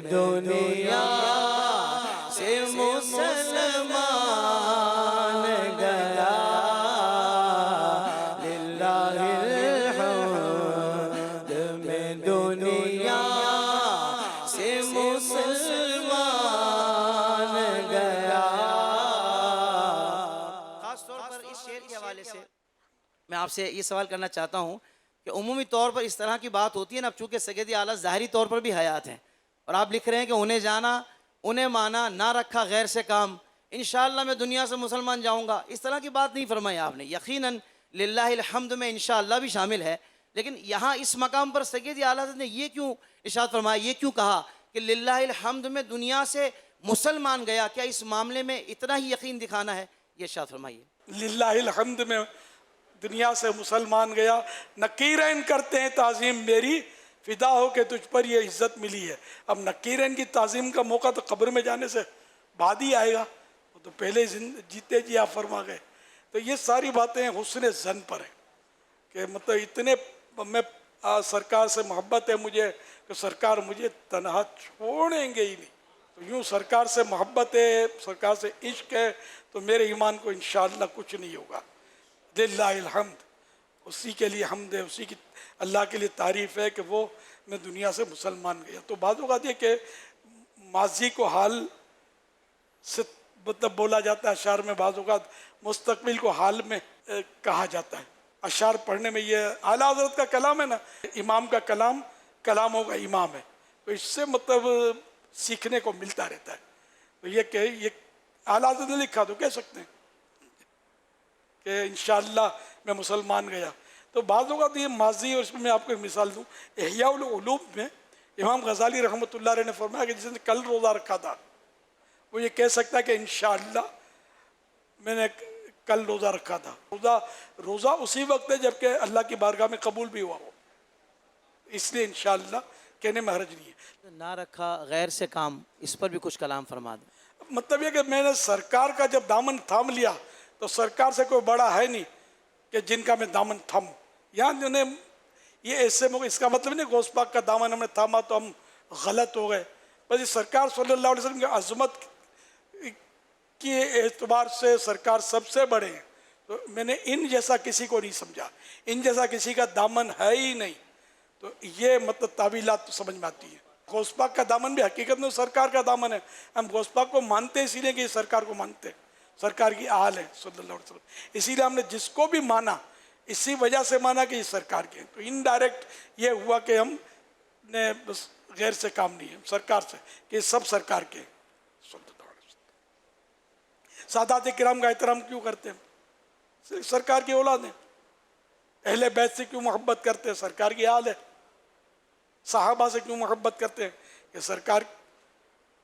دنیا سے مسلمان گیا، للہ الحمد میں دنیا سے مسلمان گیا۔ خاص طور پر اس شعر کے حوالے سے میں آپ سے یہ سوال کرنا چاہتا ہوں کہ عمومی طور پر اس طرح کی بات ہوتی ہے نا، اب چونکہ سید اعلیٰ ظاہری طور پر بھی حیات ہیں اور آپ لکھ رہے ہیں کہ انہیں جانا انہیں مانا نہ رکھا غیر سے کام، انشاءاللہ میں دنیا سے مسلمان جاؤں گا، اس طرح کی بات نہیں فرمائی آپ نے۔ یقیناً للہ الحمد میں انشاءاللہ بھی شامل ہے، لیکن یہاں اس مقام پر سید اعلیٰ حضرت نے یہ کیوں ارشاد فرمایا، یہ کیوں کہا کہ للہ الحمد میں دنیا سے مسلمان گیا؟ کیا اس معاملے میں اتنا ہی یقین دکھانا ہے؟ یہ ارشاد فرمائیے۔ للہ الحمد میں دنیا سے مسلمان گیا، نکیرین کرتے ہیں تعظیم میری، فدا ہو کہ تجھ پر یہ عزت ملی ہے۔ اب نکیرین کی تعظیم کا موقع تو قبر میں جانے سے بعد ہی آئے گا، وہ تو پہلے جیتے جی آپ فرما گئے۔ تو یہ ساری باتیں حسن ظن پر ہیں کہ مطلب اتنے میں سرکار سے محبت ہے مجھے کہ سرکار مجھے تنہا چھوڑیں گے ہی نہیں۔ تو یوں سرکار سے محبت ہے، سرکار سے عشق ہے، تو میرے ایمان کو انشاءاللہ کچھ نہیں ہوگا۔ للہ الحمد، اسی کے لیے حمد ہے، اسی کی اللہ کے لیے تعریف ہے کہ وہ میں دنیا سے مسلمان گیا۔ تو بعض اوقات یہ کہ ماضی کو حال سے مطلب بولا جاتا ہے اشعار میں، بعض اوقات مستقبل کو حال میں کہا جاتا ہے۔ اشعار پڑھنے میں یہ اعلیٰ حضرت کا کلام ہے نا، امام کا کلام کلاموں کا امام ہے، تو اس سے مطلب سیکھنے کو ملتا رہتا ہے۔ تو یہ کہ یہ اعلیٰ حضرت نے لکھا تو کہہ سکتے ہیں کہ انشاءاللہ میں مسلمان گیا۔ تو بعض اوقات یہ ماضی، اور اس میں آپ کو ایک مثال دوں، احیاء العلوم میں امام غزالی رحمۃ اللہ علیہ نے فرمایا کہ جس نے کل روزہ رکھا تھا وہ یہ کہہ سکتا ہے کہ انشاءاللہ میں نے کل روزہ رکھا تھا۔ روزہ اسی وقت ہے جبکہ اللہ کی بارگاہ میں قبول بھی ہوا ہو، اس لیے انشاءاللہ کہنے میں حرج نہیں ہے۔ نہ رکھا غیر سے کام، اس پر بھی کچھ کلام فرما دیں۔ مطلب یہ کہ میں نے سرکار کا جب دامن تھام لیا تو سرکار سے کوئی بڑا ہے نہیں کہ جن کا میں دامن تھاموں۔ یہاں انہیں یہ ایسے موقع، اس کا مطلب نہیں غوث پاک کا دامن ہم نے تھاما تو ہم غلط ہو گئے، بس یہ سرکار صلی اللہ علیہ وسلم کی عظمت کے اعتبار سے سرکار سب سے بڑے ہیں، تو میں نے ان جیسا کسی کو نہیں سمجھا، ان جیسا کسی کا دامن ہے ہی نہیں۔ تو یہ مطلب تعویلات تو سمجھ میں آتی ہے۔ غوث پاک کا دامن بھی حقیقت میں سرکار کا دامن ہے، ہم غوث پاک کو مانتے اسی لیے کہ یہ سرکار کو مانتے ہیں، سرکار کی آل ہے صلی اللہ علیہ وسلم، اسی لیے ہم نے جس کو بھی مانا اسی وجہ سے مانا کہ یہ سرکار کے ہیں۔ تو انڈائریکٹ یہ ہوا کہ ہم نے بس غیر سے کام نہیں ہے، سرکار سے، کہ سب سرکار کے ہیں صلی اللہ علیہ وسلم۔ سادات کرام کا احترام کیوں کرتے ہیں؟ سرکار کی اولاد ہیں۔ اہل بیت سے کیوں محبت کرتے ہیں؟ سرکار کی آل ہے۔ صحابہ سے کیوں محبت کرتے ہیں؟ کہ سرکار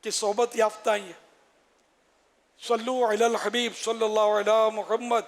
کی صحبت یافتہ ہی ہے۔ صلو علی الحبیب صلی اللہ علیہ محمد